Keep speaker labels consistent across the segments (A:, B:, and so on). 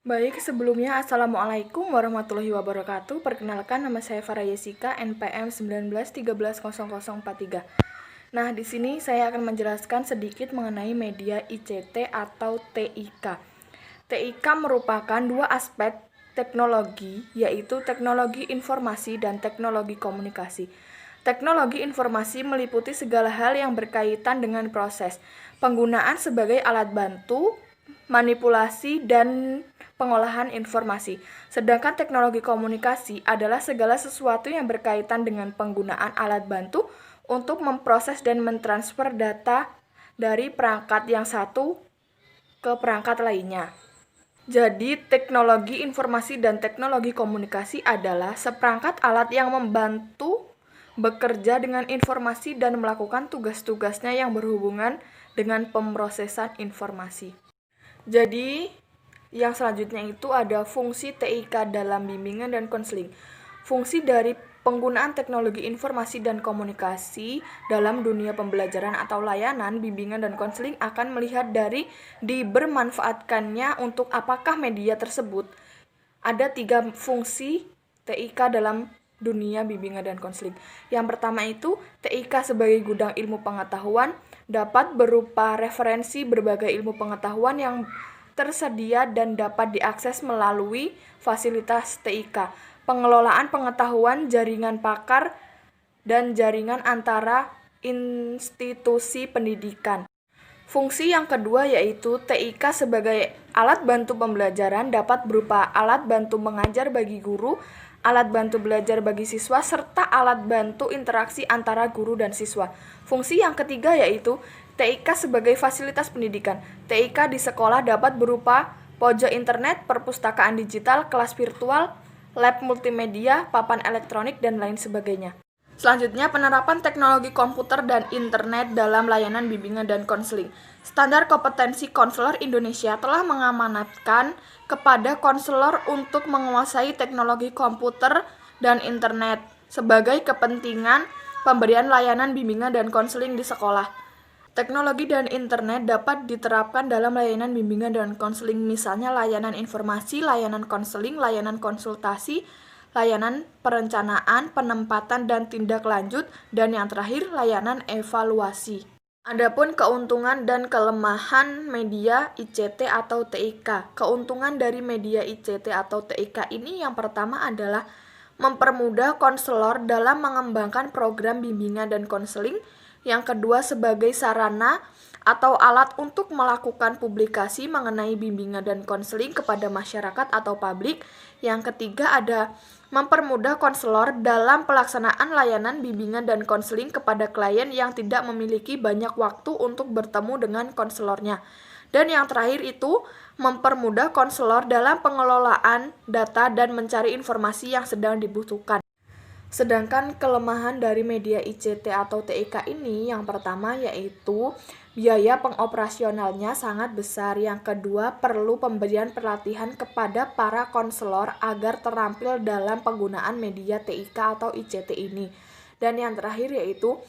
A: Baik, sebelumnya Assalamualaikum warahmatullahi wabarakatuh. Perkenalkan, nama saya Farah Yesika, NPM 19130043. Nah, di sini saya akan menjelaskan sedikit mengenai media ICT atau TIK. TIK merupakan dua aspek teknologi, yaitu teknologi informasi dan teknologi komunikasi. Teknologi informasi meliputi segala hal yang berkaitan dengan proses penggunaan sebagai alat bantu, manipulasi, dan pengolahan informasi. Sedangkan teknologi komunikasi adalah segala sesuatu yang berkaitan dengan penggunaan alat bantu untuk memproses dan mentransfer data dari perangkat yang satu ke perangkat lainnya. Jadi, teknologi informasi dan teknologi komunikasi adalah seperangkat alat yang membantu bekerja dengan informasi dan melakukan tugas-tugasnya yang berhubungan dengan pemrosesan informasi. Jadi, yang selanjutnya itu ada fungsi TIK dalam bimbingan dan konseling. Fungsi dari penggunaan teknologi informasi dan komunikasi dalam dunia pembelajaran atau layanan, bimbingan, dan konseling akan melihat dari dibermanfaatkannya untuk apakah media tersebut. Ada 3 fungsi TIK dalam dunia bimbingan dan konseling. Yang pertama itu, TIK sebagai gudang ilmu pengetahuan dapat berupa referensi berbagai ilmu pengetahuan yang tersedia dan dapat diakses melalui fasilitas TIK, pengelolaan pengetahuan, jaringan pakar, dan jaringan antara institusi pendidikan. Fungsi yang kedua yaitu TIK sebagai alat bantu pembelajaran dapat berupa alat bantu mengajar bagi guru, alat bantu belajar bagi siswa, serta alat bantu interaksi antara guru dan siswa. Fungsi yang ketiga yaitu TIK sebagai fasilitas pendidikan. TIK di sekolah dapat berupa pojok internet, perpustakaan digital, kelas virtual, lab multimedia, papan elektronik, dan lain sebagainya. Selanjutnya, penerapan teknologi komputer dan internet dalam layanan bimbingan dan konseling. Standar kompetensi konselor Indonesia telah mengamanatkan kepada konselor untuk menguasai teknologi komputer dan internet sebagai kepentingan pemberian layanan bimbingan dan konseling di sekolah. Teknologi dan internet dapat diterapkan dalam layanan bimbingan dan konseling, misalnya layanan informasi, layanan konseling, layanan konsultasi, layanan perencanaan, penempatan, dan tindak lanjut, dan yang terakhir, layanan evaluasi. Adapun keuntungan dan kelemahan media ICT atau TIK. Keuntungan dari media ICT atau TIK ini yang pertama adalah mempermudah konselor dalam mengembangkan program bimbingan dan konseling. Yang kedua, sebagai sarana atau alat untuk melakukan publikasi mengenai bimbingan dan konseling kepada masyarakat atau publik. Yang ketiga, ada mempermudah konselor dalam pelaksanaan layanan bimbingan dan konseling kepada klien yang tidak memiliki banyak waktu untuk bertemu dengan konselornya. Dan yang terakhir itu, mempermudah konselor dalam pengelolaan data dan mencari informasi yang sedang dibutuhkan. Sedangkan kelemahan dari media ICT atau TIK ini yang pertama yaitu biaya pengoperasionalnya sangat besar. Yang kedua, perlu pemberian pelatihan kepada para konselor agar terampil dalam penggunaan media TIK atau ICT ini. Dan yang terakhir yaitu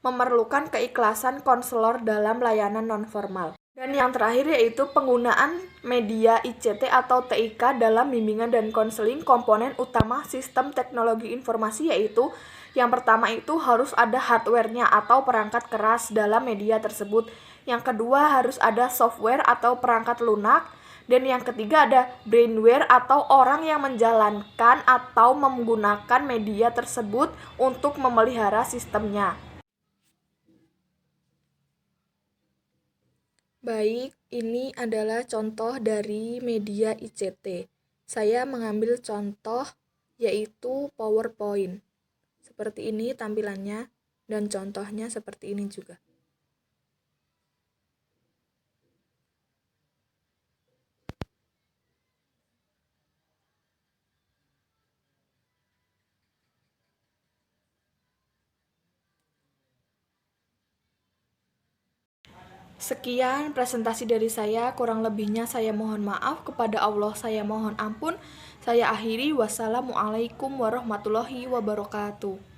A: memerlukan keikhlasan konselor dalam layanan non-formal. Dan yang terakhir yaitu penggunaan media ICT atau TIK dalam bimbingan dan konseling. Komponen utama sistem teknologi informasi yaitu yang pertama itu harus ada hardware-nya atau perangkat keras dalam media tersebut. Yang kedua harus ada software atau perangkat lunak. Dan yang ketiga ada brainware atau orang yang menjalankan atau menggunakan media tersebut untuk memelihara sistemnya. Baik, ini adalah contoh dari media ICT. Saya mengambil contoh yaitu PowerPoint. Seperti ini tampilannya dan contohnya seperti ini juga. Sekian presentasi dari saya, kurang lebihnya saya mohon maaf, kepada Allah saya mohon ampun. Saya akhiri, wassalamualaikum warahmatullahi wabarakatuh.